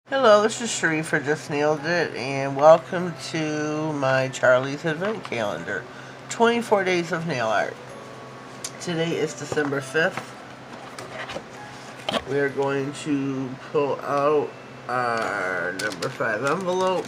Hello, this is Sheree for Just Nailed It, and welcome to my Charlie's Advent Calendar. 24 days of nail art. Today is December 5th. We are going to pull out our number 5 envelope.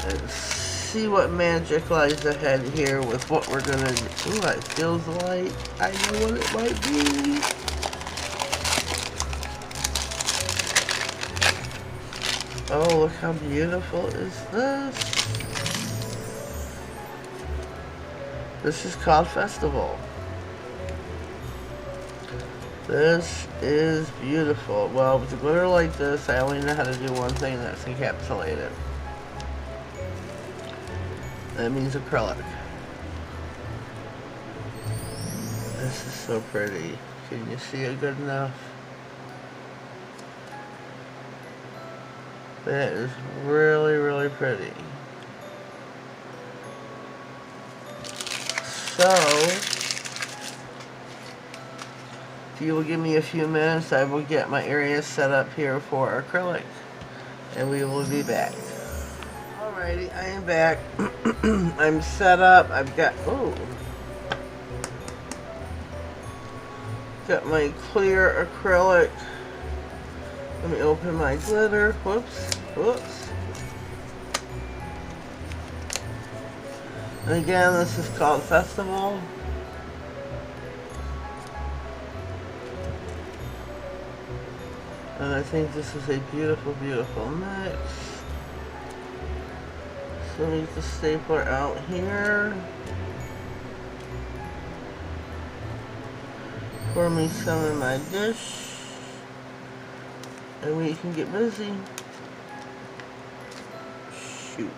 And see what magic lies ahead here with what we're going to do. Ooh, it feels like I know what it might be. Oh, look how beautiful is this. This is called Festival. This is beautiful. Well, with a glitter like this, I only know how to do one thing, and that's encapsulate it. That means acrylic. This is so pretty. Can you see it good enough? That is really, really pretty. So, if you will give me a few minutes, I will get my area set up here for acrylic, and we will be back. Alrighty, I am back. I'm set up. I've got, got my clear acrylic. Let me open my glitter. Whoops. And again, this is called Festival. And I think this is a beautiful, beautiful mix. So we get the stapler out here. Pour me some in my dish. And we can get busy. Shoot.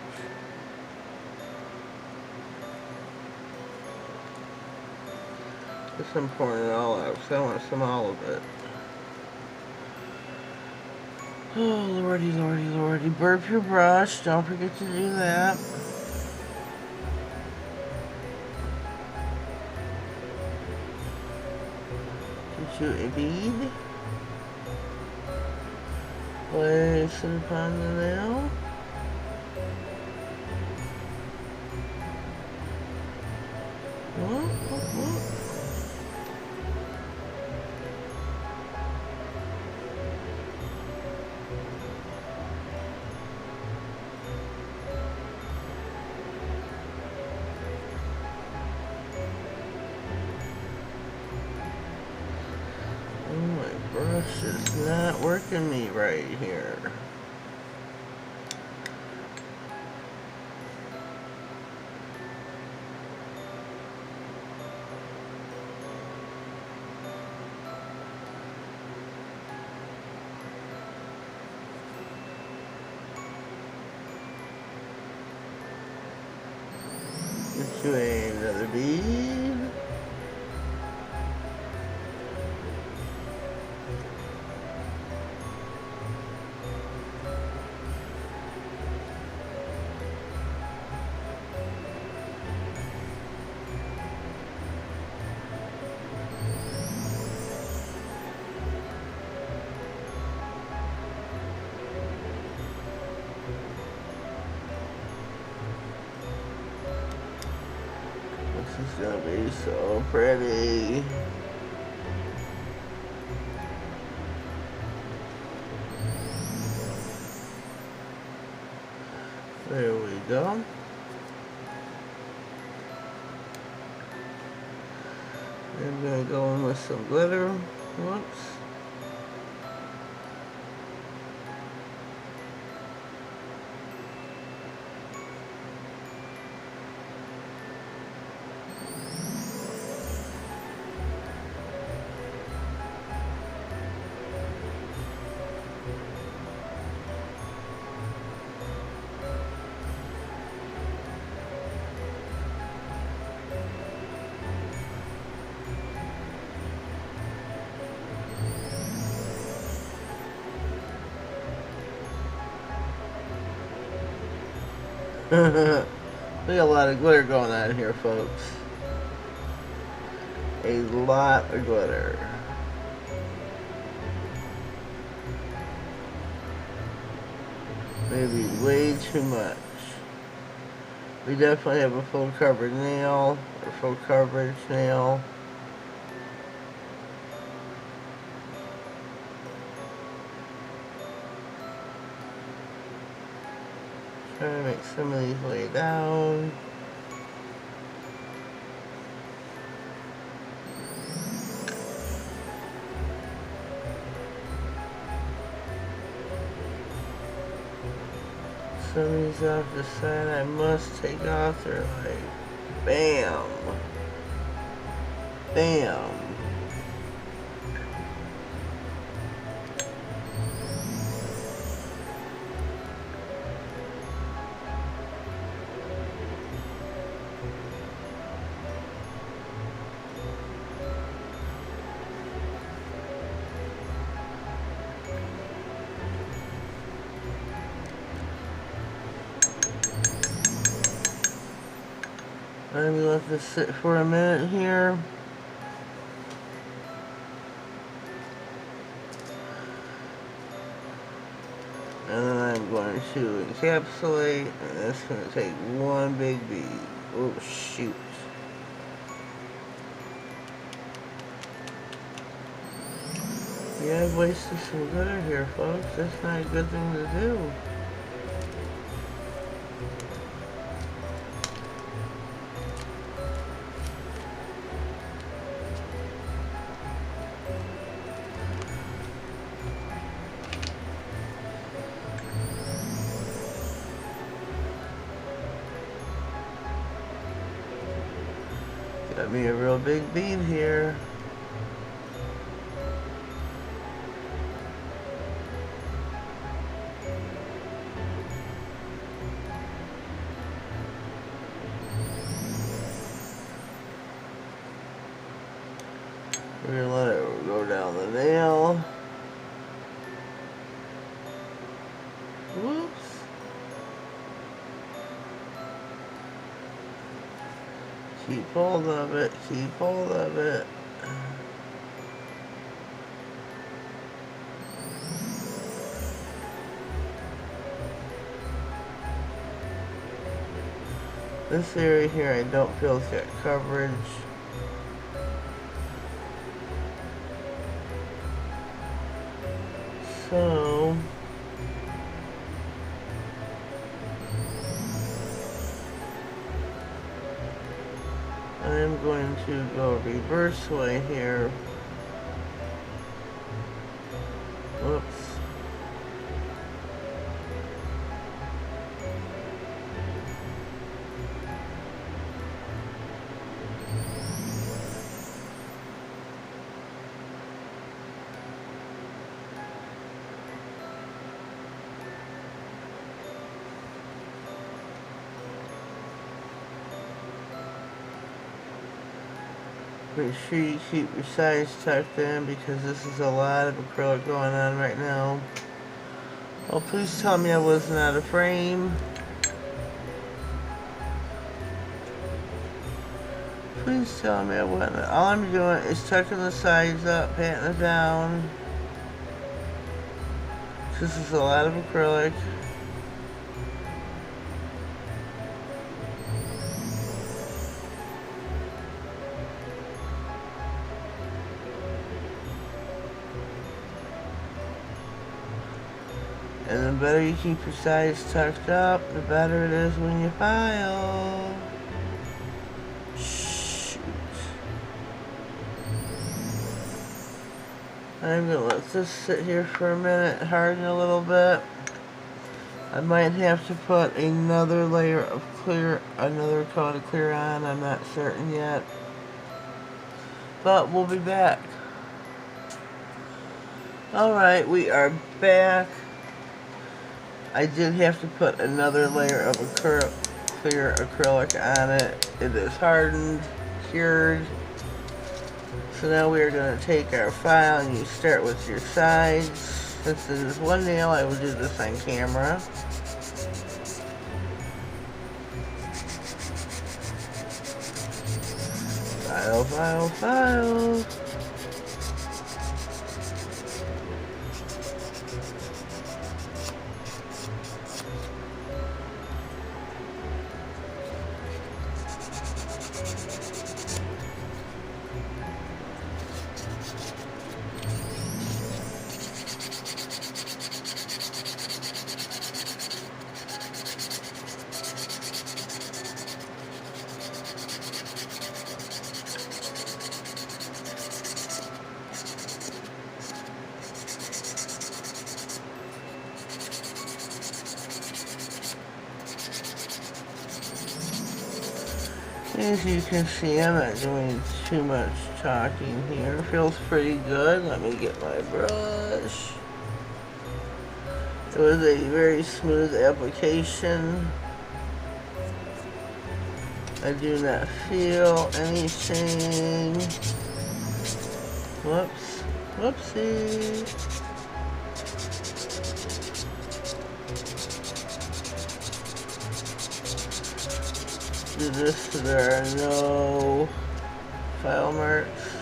Guess I'm pouring it all out because I want some all of it. Oh, lordy, lordy, lordy. Burp your brush. Don't forget to do that. Get you a bead. Place it upon the nail. Brush is not working me right here. Get you another bead. This is gonna be so pretty. There we go. I'm gonna go in with some glitter. Whoops. We got a lot of glitter going on here, folks. a lot of glitter. Maybe way too much. We definitely have a full coverage nail, or full coverage nail. Trying to make some of these lay down. Some of these off the side I must take off. They're like, bam, bam. Let me let this sit for a minute here. And then I'm going to encapsulate, and that's going to take one big bead. Oh, shoot. Yeah, I've wasted some glitter here, folks. That's not a good thing to do. Got me a real big bead here. We're gonna let it go down the nail. Whoops. Keep hold of it, keep hold of it. This area here I don't feel it's got coverage. So I'm going to go reverse way here. Whoops. Make sure you keep your sides tucked in because this is a lot of acrylic going on right now. Oh, please tell me I wasn't out of frame. Please tell me I wasn't. All I'm doing is tucking the sides up, patting it down. This is a lot of acrylic. And the better you keep your sides tucked up, the better it is when you file. Shoot. I'm gonna let this sit here for a minute, harden a little bit. I might have to put another layer of clear, another coat of clear on, I'm not certain yet. But we'll be back. Alright, we are back. I did have to put another layer of clear acrylic on it. It is hardened, cured. So now we are going to take our file and you start with your sides. Since this is one nail, I will do this on camera. File, file, file. As you can see, I'm not doing too much talking here. Feels pretty good. Let me get my brush. It was a very smooth application. I do not feel anything. Whoops. Whoopsie. Do this so there are no file marks.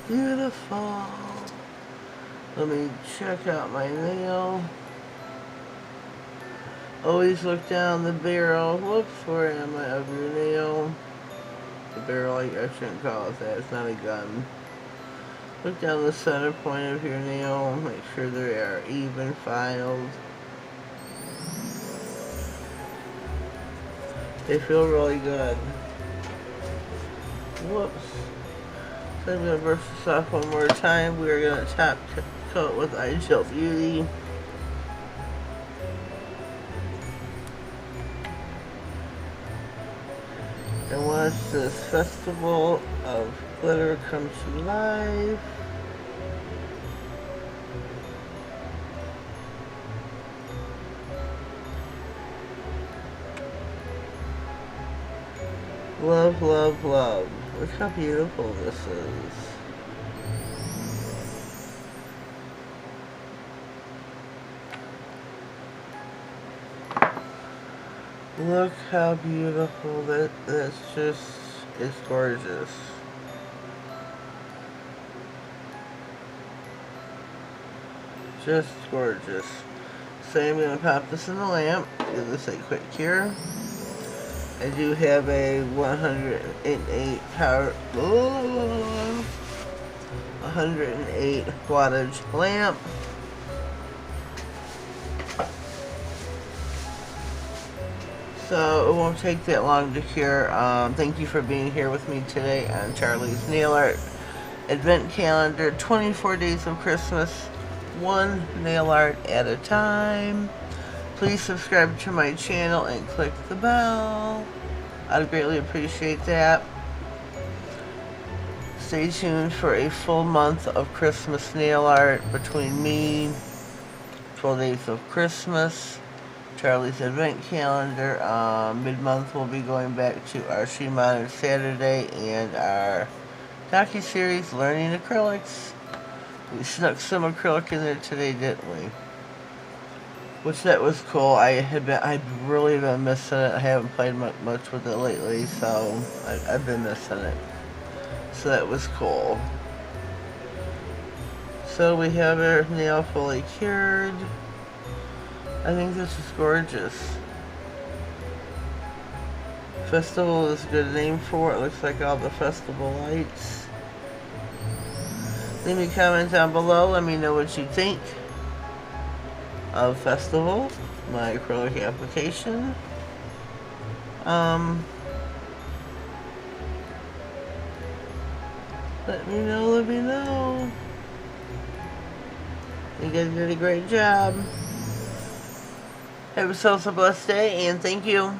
Beautiful. Let me check out my nail. Always look down the barrel. Whoops, where am I of your nail? The barrel, I shouldn't call it that. It's not a gun. Look down the center point of your nail. Make sure they are even filed. They feel really good. Whoops. So I'm going to brush this off one more time. We are going to top coat with Ideal Beauty. And watch this festival of glitter come to life. Love, love, love. Look how beautiful this is. Look how beautiful that's just, it's gorgeous. Just gorgeous. So I'm going to pop this in the lamp, give this a quick cure. I do have a 108 power, 108 wattage lamp. So it won't take that long to cure. Thank you for being here with me today on Charlie's Nail Art Advent Calendar. 24 days of Christmas, one nail art at a time. Please subscribe to my channel and click the bell. I'd greatly appreciate that. Stay tuned for a full month of Christmas nail art between me, 12 days of Christmas, Charlie's Advent Calendar. Mid-month we'll be going back to our She Modern Saturday and our docu-series, Learning Acrylics. We snuck some acrylic in there today, didn't we? Which that was cool. I've really been missing it. I haven't played much with it lately, so I've been missing it. So that was cool. So we have our nail fully cured. I think this is gorgeous. Festival is a good name for it. Looks like all the festival lights. Leave me a comment down below. Let me know what you think of Festival, my acrylic application. Let me know. You guys did a great job. Have yourselves a blessed day, and thank you.